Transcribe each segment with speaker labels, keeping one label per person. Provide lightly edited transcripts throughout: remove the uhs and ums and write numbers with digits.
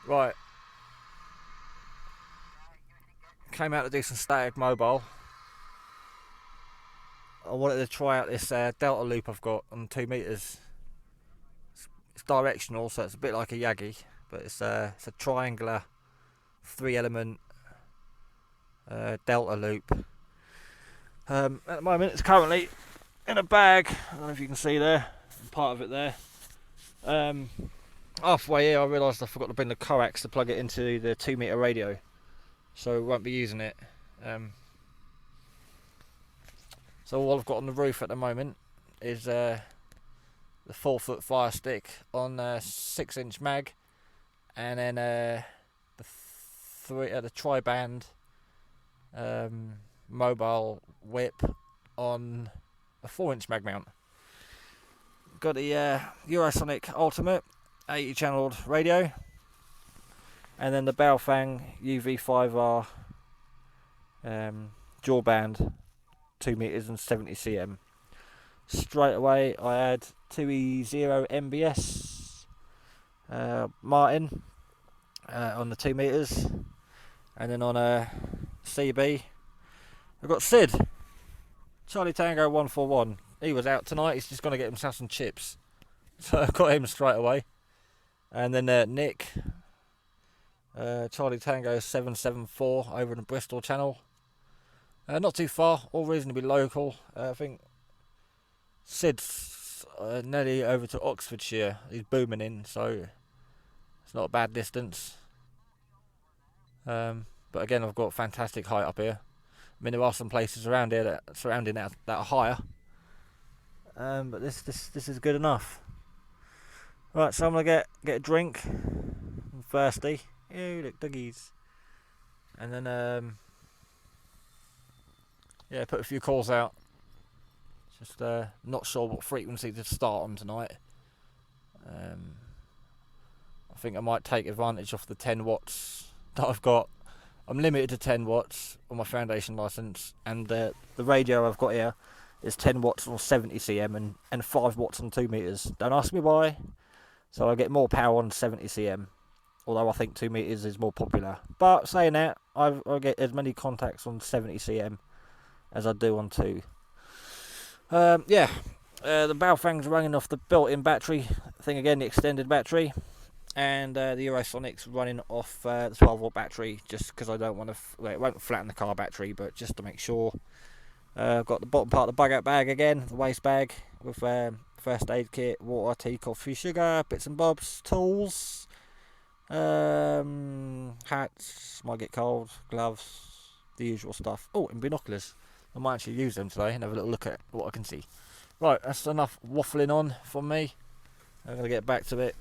Speaker 1: Right, came out to do some static mobile. I wanted to try out this delta loop I've got on 2 meters. It's directional, so it's a bit like a Yagi, but it's a triangular 3 element delta loop. At the moment, it's currently in a bag. I don't know if you can see there, part of it there. Halfway here, I realised I forgot to bring the coax to plug it into the 2 meter radio, so we won't be using it. So all I've got on the roof at the moment is the 4-foot fire stick on a 6-inch mag, and then the tri-band mobile whip on a 4-inch mag mount. Got the Eurosonic Ultimate 80 channeled radio, and then the Baofeng UV5R dual band 2 meters and 70 cm. Straight away I had 2E0 MBS Martin on the 2 meters, and then on a CB I've got Sid, Charlie Tango 141. He was out tonight, he's just going to get himself some chips, so I got him straight away. And then Nick, Charlie Tango 774 over in the Bristol channel. Not too far, all reasonably local. I think Sid's nearly over to Oxfordshire. He's booming in, so it's not a bad distance. But again, I've got fantastic height up here. I mean, there are some places around here that surrounding that are higher, but this is good enough. Right, so I'm gonna get a drink. I'm thirsty. Ew, look, doggies. And then yeah, put a few calls out. Just not sure what frequency to start on tonight. I think I might take advantage of the 10 watts that I've got. I'm limited to 10 watts on my foundation license, and the radio I've got here is 10 watts on 70 cm and 5 watts on 2 meters. Don't ask me why. So I get more power on 70 cm, although I think 2 meters is more popular. But saying that, I get as many contacts on 70 cm as I do on 2. The Baofeng's running off the built-in battery thing again, the extended battery, and the Eurosonic's running off the 12-volt battery, just because I don't want to. It won't flatten the car battery, but just to make sure. I've got the bottom part of the bug out bag again, the waste bag with first aid kit, water, tea, coffee, sugar, bits and bobs, tools, hats, might get cold, gloves, the usual stuff. Oh, and binoculars. I might actually use them today and have a little look at what I can see. Right, that's enough waffling on from me. I'm going to get back to it,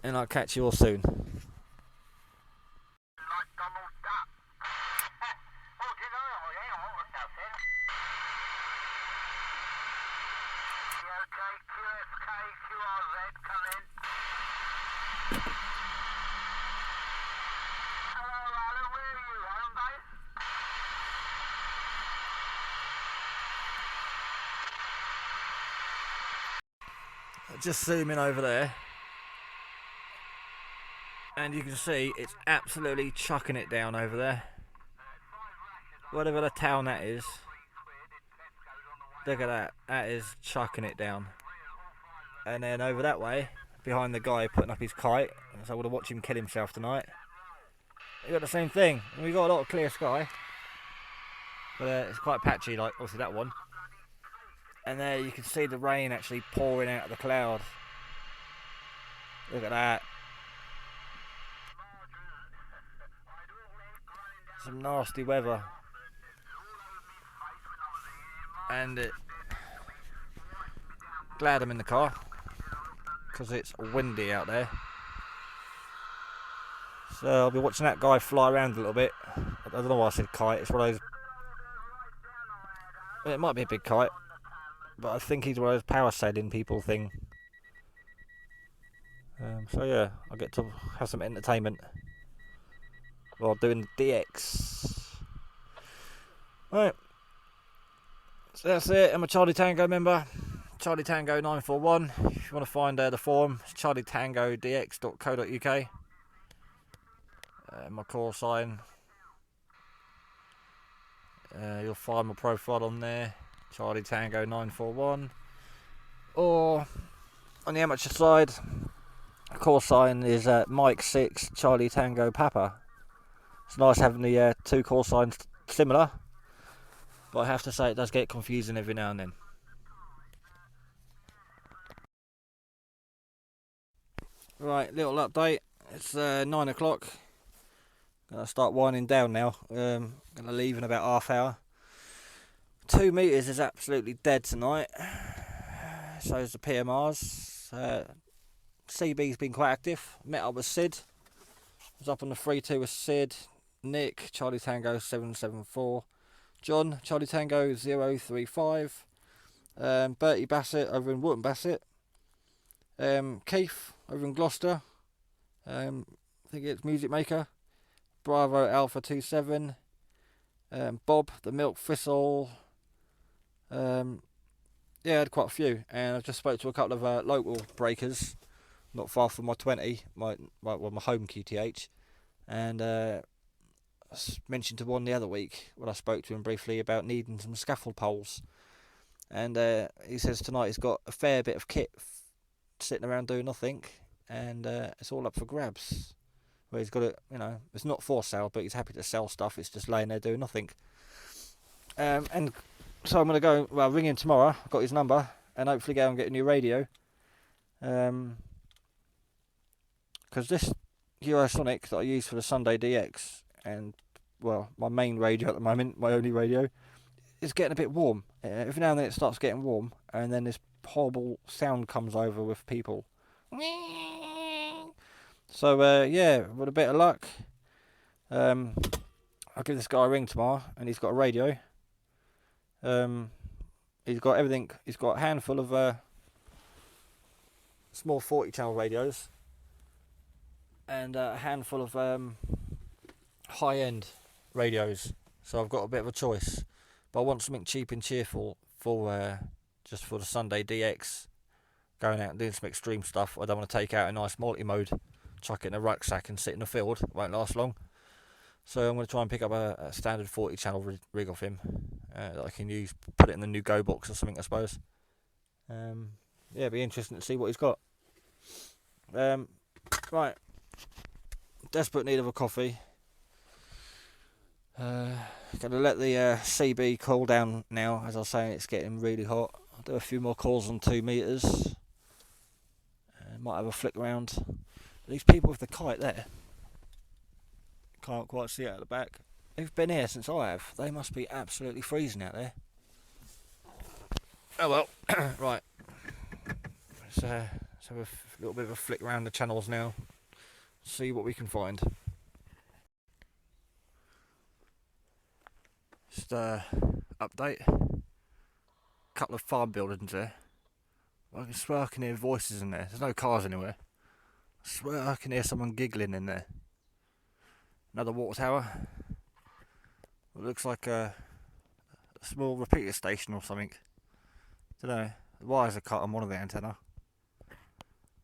Speaker 1: and I'll catch you all soon. Just zoom in over there, and you can see it's absolutely chucking it down over there. Whatever the town that is, look at that, that is chucking it down. And then over that way, behind the guy putting up his kite, so I want to watch him kill himself tonight, you got the same thing. We got a lot of clear sky, but it's quite patchy, like obviously that one. And there you can see the rain actually pouring out of the cloud. Look at that. Some nasty weather. And glad I'm in the car, because it's windy out there. So I'll be watching that guy fly around a little bit. I don't know why I said kite. It's one of those. It might be a big kite, but I think he's one of those power sailing people thing. So yeah, I'll get to have some entertainment while doing DX. Right, so that's it. I'm a Charlie Tango member. Charlie Tango 941. If you want to find the forum, it's charlietangodx.co.uk. My call sign. You'll find my profile on there, Charlie Tango 941. Or on the amateur side, call sign is Mike 6 Charlie Tango Papa. It's nice having the two call signs similar, but I have to say it does get confusing every now and then. Right, little update. It's 9 o'clock. Gonna start winding down now. Gonna leave in about half hour. 2 meters is absolutely dead tonight. So is the PMRs. CB's been quite active. Met up with Sid. Was up on the 3-2 with Sid. Nick, Charlie Tango 774. John, Charlie Tango 035. Bertie Bassett over in Wootton Bassett. Keith over in Gloucester. I think it's Music Maker. Bravo Alpha 27. Bob, the Milk Thistle. Yeah, I had quite a few, and I just spoke to a couple of local breakers, not far from my 20, my home QTH, and I mentioned to one the other week when I spoke to him briefly about needing some scaffold poles, and he says tonight he's got a fair bit of kit sitting around doing nothing, and it's all up for grabs. Where he's got it, it's not for sale, but he's happy to sell stuff. It's just laying there doing nothing. And so I'm going to go, ring him tomorrow. I've got his number, and hopefully go and get a new radio. Because this Eurosonic that I use for the Sunday DX, and, my main radio at the moment, my only radio, is getting a bit warm. Every now and then it starts getting warm, and then this horrible sound comes over with people. So, with a bit of luck, I'll give this guy a ring tomorrow, and he's got a radio. He's got everything. He's got a handful of small 40-channel radios, and a handful of high-end radios. So I've got a bit of a choice, but I want something cheap and cheerful for just for the Sunday DX, going out and doing some extreme stuff. I don't want to take out a nice multi-mode, chuck it in a rucksack and sit in the field. It won't last long. So I'm going to try and pick up a standard 40-channel rig off him that I can use, put it in the new Go box or something, I suppose. It'd be interesting to see what he's got. Right, desperate need of a coffee. Going to let the CB cool down now. As I was saying, it's getting really hot. I'll do a few more calls on 2 meters. Might have a flick around. These people with the kite there, can't quite see it at the back. They've been here since I have. They must be absolutely freezing out there. Oh well. Right. Let's have a little bit of a flick around the channels now. See what we can find. Just update. Couple of farm buildings there. I swear I can hear voices in there. There's no cars anywhere. I swear I can hear someone giggling in there. Another water tower. It looks like a small repeater station or something. Don't know. The wires are cut on one of the antenna.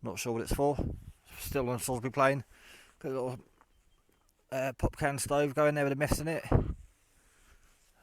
Speaker 1: Not sure what it's for. Still on Salisbury Plain. Got a little pop can stove going there with a mess in it.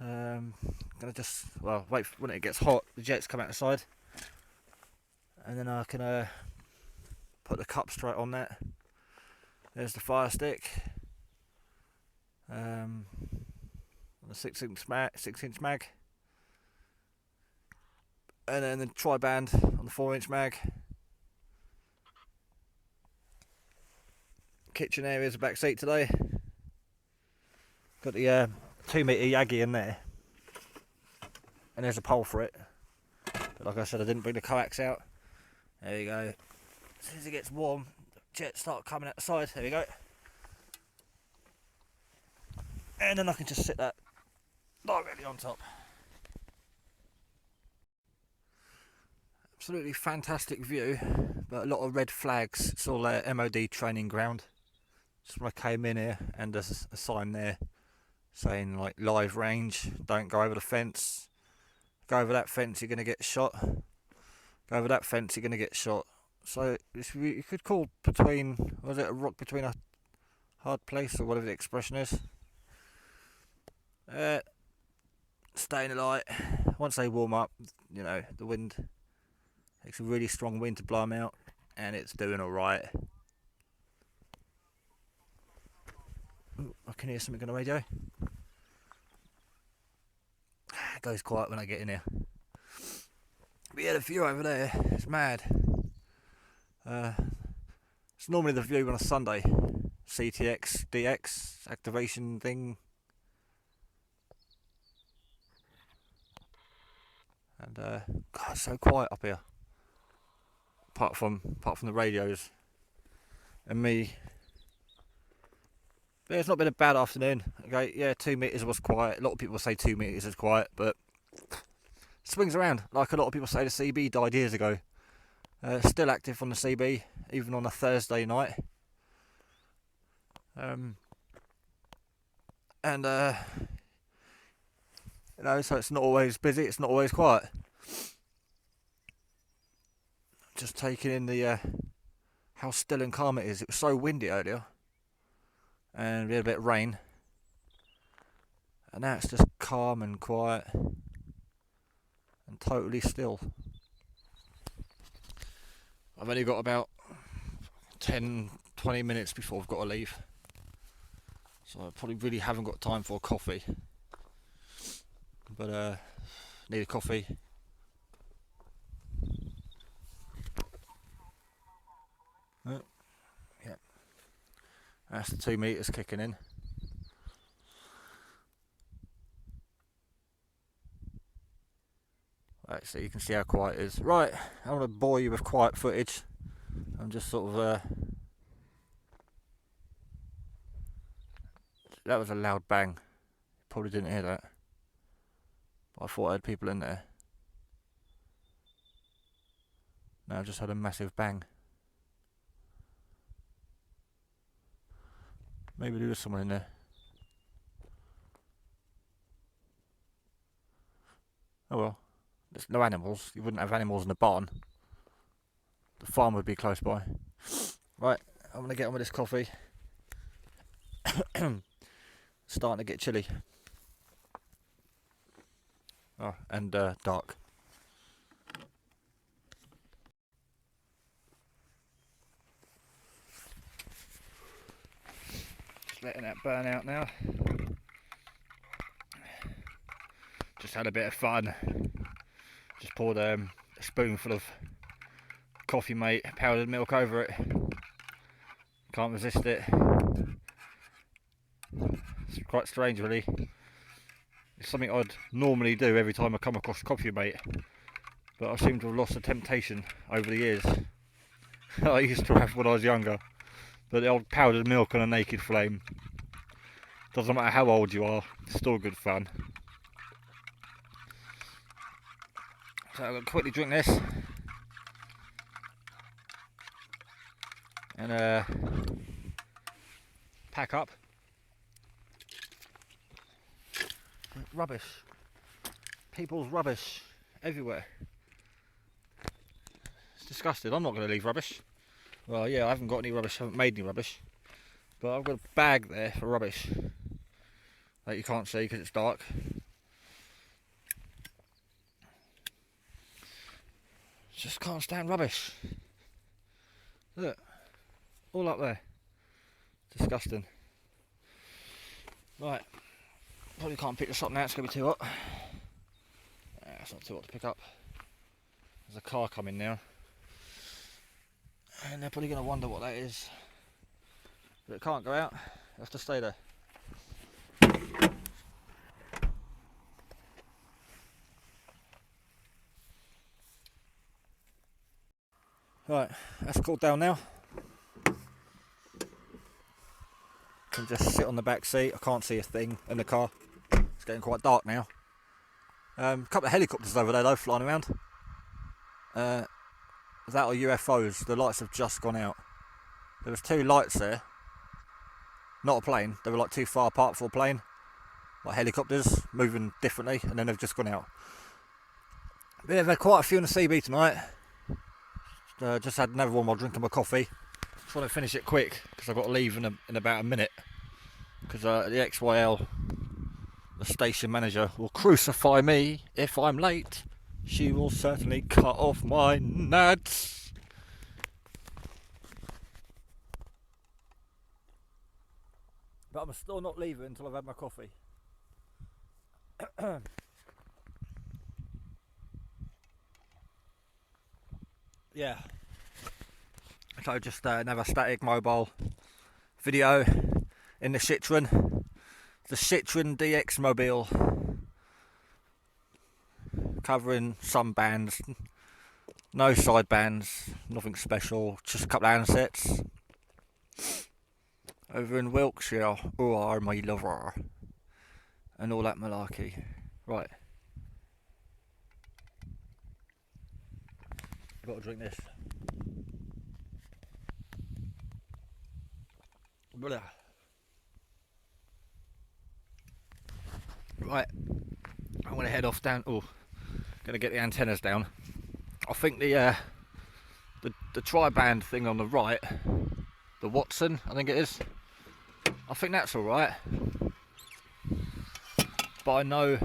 Speaker 1: Gonna just wait for when it gets hot. The jets come out the side, and then I can put the cup straight on that. There's the fire stick. The 6-inch mag, and then the tri-band on the 4-inch mag. Kitchen area is a back seat today. Got the 2 meter Yagi in there, and there's a pole for it. But like I said, I didn't bring the coax out. There you go. As soon as it gets warm, the jets start coming out the side. There we go. And then I can just sit that directly on top. Absolutely fantastic view, but a lot of red flags. It's all MOD training ground. Just when I came in here, and there's a sign there saying like live range, don't go over the fence. Go over that fence, you're going to get shot. Go over that fence, you're going to get shot. So you could call between, was it a rock between a hard place, or whatever the expression is. Stay in the light. Once they warm up, you know, the wind takes a really strong wind to blow them out, and it's doing alright. I can hear something on the radio. It goes quiet when I get in here. We had a view over there. It's mad. It's normally the view on a Sunday. CTX, DX, activation thing. And God, it's so quiet up here. Apart from the radios and me. But it's not been a bad afternoon. Okay, yeah, 2 meters was quiet. A lot of people say 2 meters is quiet, but it swings around. Like a lot of people say, the CB died years ago. Still active on the CB, even on a Thursday night. You know, so it's not always busy, it's not always quiet. Just taking in the how still and calm it is. It was so windy earlier, and we had a bit of rain, and now it's just calm and quiet and totally still. I've only got about 10-20 minutes before I've got to leave, so I probably really haven't got time for a coffee. But need a coffee. Oh, yeah, that's the 2 meters kicking in. Right, so you can see how quiet it is. Right, I want to bore you with quiet footage. I'm just sort of that was a loud bang. Probably didn't hear that. I thought I had people in there. Now I just had a massive bang. Maybe there was someone in there. Oh well. There's no animals. You wouldn't have animals in the barn. The farm would be close by. Right, I'm going to get on with this coffee. Starting to get chilly. Oh, and dark. Just letting that burn out now. Just had a bit of fun. Just poured a spoonful of coffee mate powdered milk over it. Can't resist it. It's quite strange really. It's something I'd normally do every time I come across coffee mate, but I seem to have lost the temptation over the years. I used to have when I was younger, but the old powdered milk on a naked flame. Doesn't matter how old you are, it's still good fun. So I'm going to quickly drink this and pack up. Rubbish. People's rubbish everywhere. It's disgusting. I'm not going to leave rubbish. Well, yeah, I haven't got any rubbish, I haven't made any rubbish. But I've got a bag there for rubbish that you can't see because it's dark. Just can't stand rubbish. Look, all up there. Disgusting. Right. Probably can't pick this up now, it's going to be too hot. It's not too hot to pick up. There's a car coming now. And they're probably going to wonder what that is. But it can't go out, you have to stay there. Right, that's cooled down now. Can just sit on the back seat, I can't see a thing in the car. It's getting quite dark now. A couple of helicopters over there though, flying around. That or UFOs, the lights have just gone out. There was 2 lights there. Not a plane, they were like too far apart for a plane. Like helicopters, moving differently, and then they've just gone out. But yeah, we've had quite a few in the CB tonight. Just had another one while drinking my coffee. Just want to finish it quick because I've got to leave in about a minute. Because the XYL, the station manager, will crucify me if I'm late. She will certainly cut off my nuts. But I'm still not leaving until I've had my coffee. Yeah. So just another static mobile video in the Citroen. The Citroen DX Mobile. Covering some bands. No side bands. Nothing special. Just a couple of handsets. Over in Wiltshire. Oh, are my lover. And all that malarkey. Right. Got to drink this. Blah. Right. I'm going to head off down. Oh, going to get the antennas down. I think the tri-band thing on the right, the Watson, I think it is. I think that's all right. But I know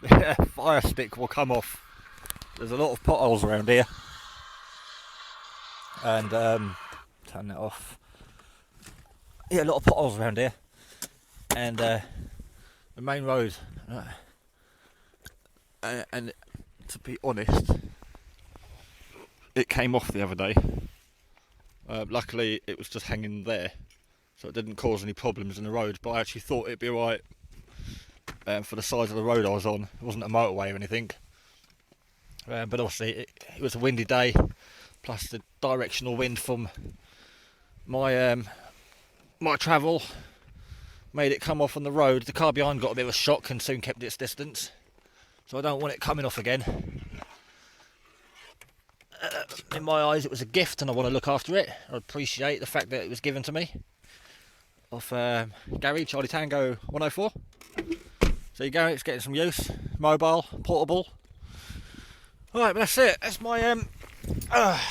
Speaker 1: the fire stick will come off. There's a lot of potholes around here. And turn that off. Yeah, a lot of potholes around here. And the main road. And to be honest, it came off the other day. Luckily, it was just hanging there, so it didn't cause any problems in the road. But I actually thought it'd be alright for the size of the road I was on. It wasn't a motorway or anything. But obviously, it was a windy day, plus the directional wind from my my travel made it come off on the road. The car behind got a bit of a shock and soon kept its distance. So I don't want it coming off again. In my eyes, it was a gift, and I want to look after it. I appreciate the fact that it was given to me off Gary, Charlie Tango 104. So you go, it's getting some use. Mobile, portable. Alright, but that's it. That's my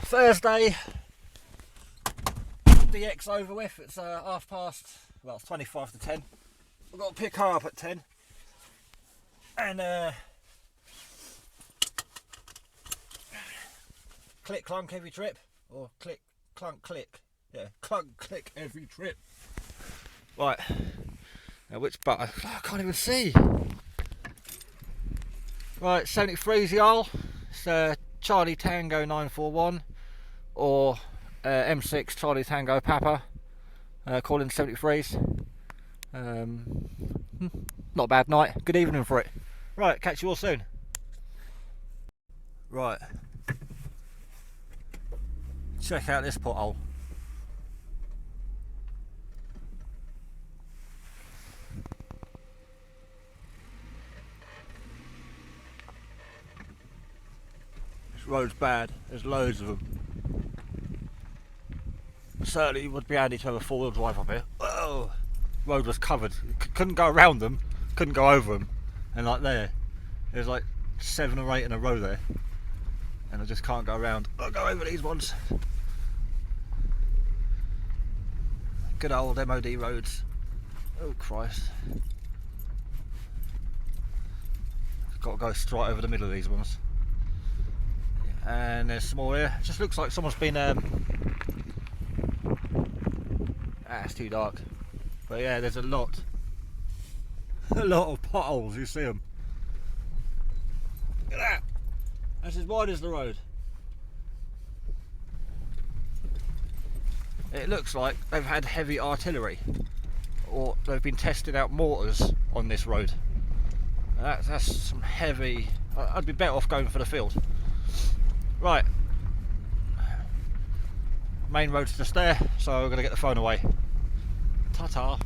Speaker 1: Thursday DX over with. It's 25 to 10. I've got to pick her up at 10. And click clunk every trip, or click clunk click. Yeah, clunk click every trip. Right. Now which button? I can't even see. Right, 73's y'all. It's Charlie Tango 941 or M6 Charlie Tango Papa. Calling 73's. Not a bad night. Good evening for it. Right, catch you all soon. Right. Check out this pothole. This road's bad. There's loads of them. Certainly would be handy to have a four-wheel drive up here. Whoa! Road was covered. Couldn't go around them. Couldn't go over them. And like there's like 7 or 8 in a row there. And I just can't go around. I'll go over these ones. Good old MOD roads. Oh Christ. Got to go straight over the middle of these ones. And there's some more here. It just looks like someone's been it's too dark. But yeah, there's a lot of potholes, you see them. Look at that. That's as wide as the road. It looks like they've had heavy artillery, or they've been testing out mortars on this road. That's some heavy. I'd be better off going for the field. Right. Main road's just there, so we're going to get the phone away. Ta-ta.